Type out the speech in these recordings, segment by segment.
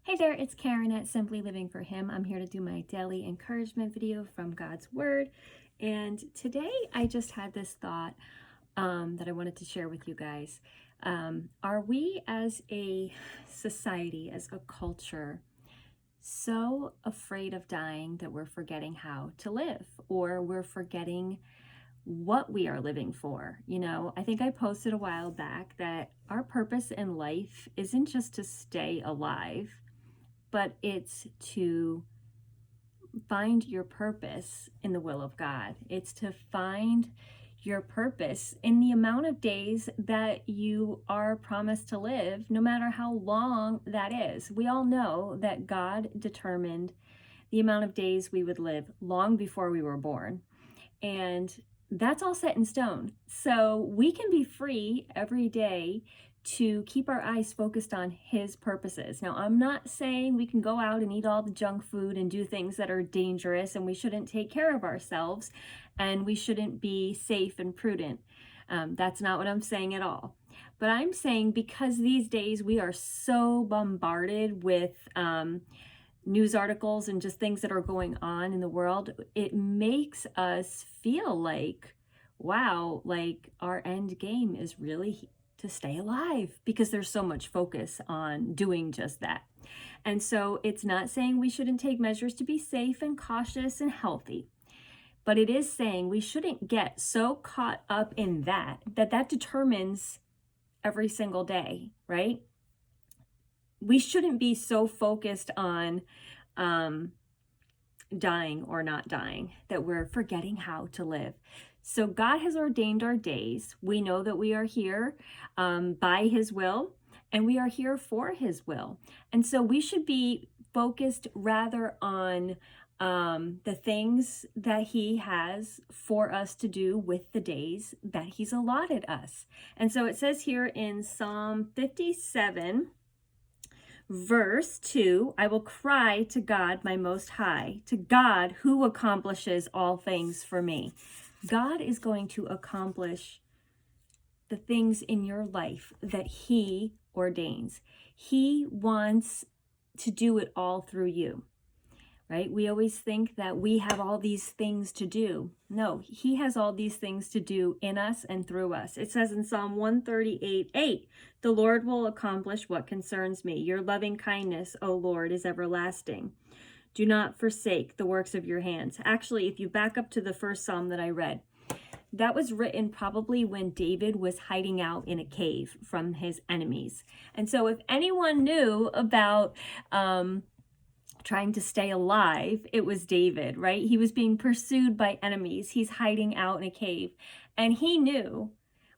Hey there, it's Karen at Simply Living for Him. I'm here to do my daily encouragement video from God's Word. And today I just had this thought that I wanted to share with you guys. Are we as a society, as a culture, so afraid of dying that we're forgetting how to live, or we're forgetting what we are living for? I think I posted a while back that our purpose in life isn't just to stay alive, but it's to find your purpose in the will of God. It's to find your purpose in the amount of days that you are promised to live, no matter how long that is. We all know that God determined the amount of days we would live long before we were born. And that's all set in stone. So we can be free every day to keep our eyes focused on His purposes. Now, I'm not saying we can go out and eat all the junk food and do things that are dangerous, and we shouldn't take care of ourselves, and we shouldn't be safe and prudent. That's not what I'm saying at all. But I'm saying because these days we are so bombarded with news articles and just things that are going on in the world, it makes us feel like, wow, like our end game is really to stay alive, because there's so much focus on doing just that. And so it's not saying we shouldn't take measures to be safe and cautious and healthy, but it is saying we shouldn't get so caught up in that determines every single day, right? We shouldn't be so focused on dying or not dying that we're forgetting how to live. So God has ordained our days. We know that we are here by His will, and we are here for His will. And so we should be focused rather on the things that He has for us to do with the days that He's allotted us. And so it says here in Psalm 57, Verse 2, I will cry to God, my Most High, to God who accomplishes all things for me. God is going to accomplish the things in your life that He ordains. He wants to do it all through you, right? We always think that we have all these things to do. No, He has all these things to do in us and through us. It says in Psalm 138:8, the Lord will accomplish what concerns me. Your loving kindness, O Lord, is everlasting. Do not forsake the works of your hands. Actually, if you back up to the first Psalm that I read, that was written probably when David was hiding out in a cave from his enemies. And so if anyone knew about trying to stay alive, it was David, right? He was being pursued by enemies. He's hiding out in a cave. And he knew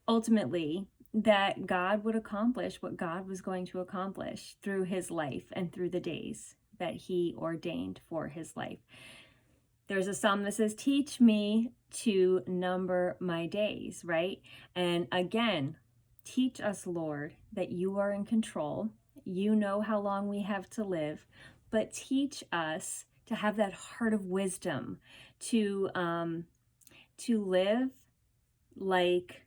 ultimately that God would accomplish what God was going to accomplish through his life and through the days that He ordained for his life. There's a psalm that says, teach me to number my days, right? And again, teach us, Lord, that You are in control. You know how long we have to live, but teach us to have that heart of wisdom, to live like,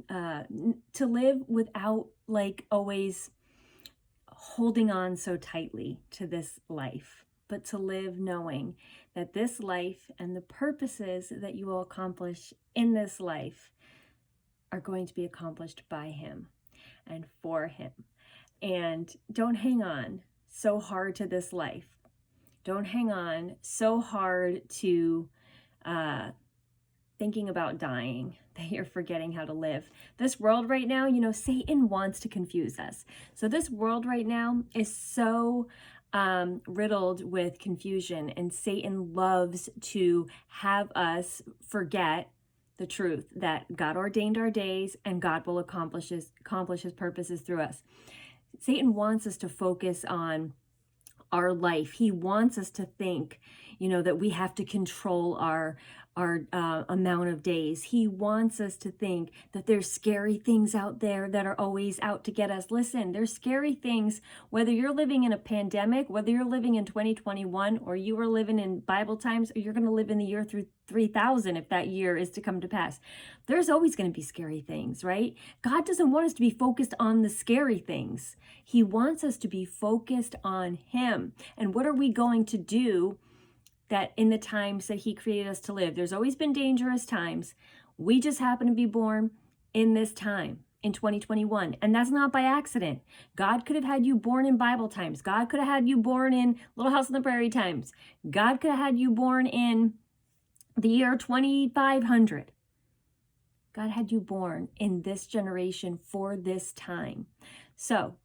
to live without like always holding on so tightly to this life, but to live knowing that this life and the purposes that You will accomplish in this life are going to be accomplished by Him and for Him. And don't hang on so hard to this life. Don't hang on so hard to thinking about dying that you're forgetting how to live. This world right now, Satan wants to confuse us. So this world right now is so riddled with confusion, and Satan loves to have us forget the truth that God ordained our days and God will accomplish His purposes through us. Satan wants us to focus on our life. He wants us to think, that we have to control our amount of days. He wants us to think that there's scary things out there that are always out to get us. Listen, there's scary things, whether you're living in a pandemic, whether you're living in 2021, or you were living in Bible times, or you're going to live in the year through 3000 if that year is to come to pass. There's always going to be scary things, right? God doesn't want us to be focused on the scary things. He wants us to be focused on Him. And what are we going to do that in the times that He created us to live? There's always been dangerous times. We just happen to be born in this time, in 2021. And that's not by accident. God could have had you born in Bible times. God could have had you born in Little House on the Prairie times. God could have had you born in the year 2500. God had you born in this generation for this time. So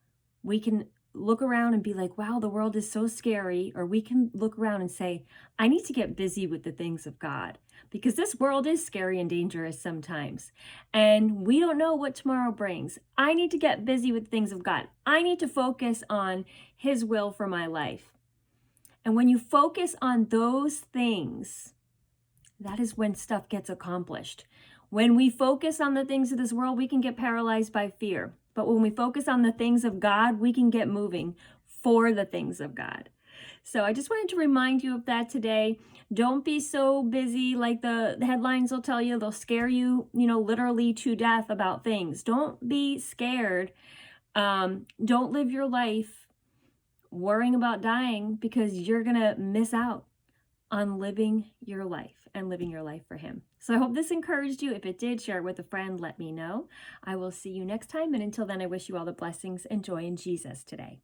we can look around and be like, wow, the world is so scary. Or we can look around and say, I need to get busy with the things of God, because this world is scary and dangerous sometimes. And we don't know what tomorrow brings. I need to get busy with things of God. I need to focus on His will for my life. And when you focus on those things, that is when stuff gets accomplished. When we focus on the things of this world, we can get paralyzed by fear. But when we focus on the things of God, we can get moving for the things of God. So I just wanted to remind you of that today. Don't be so busy like the headlines will tell you. They'll scare you, literally to death about things. Don't be scared. Don't live your life worrying about dying, because you're going to miss out on living your life and living your life for Him. So I hope this encouraged you. If it did, share it with a friend. Let me know. I will see you next time. And until then, I wish you all the blessings and joy in Jesus today.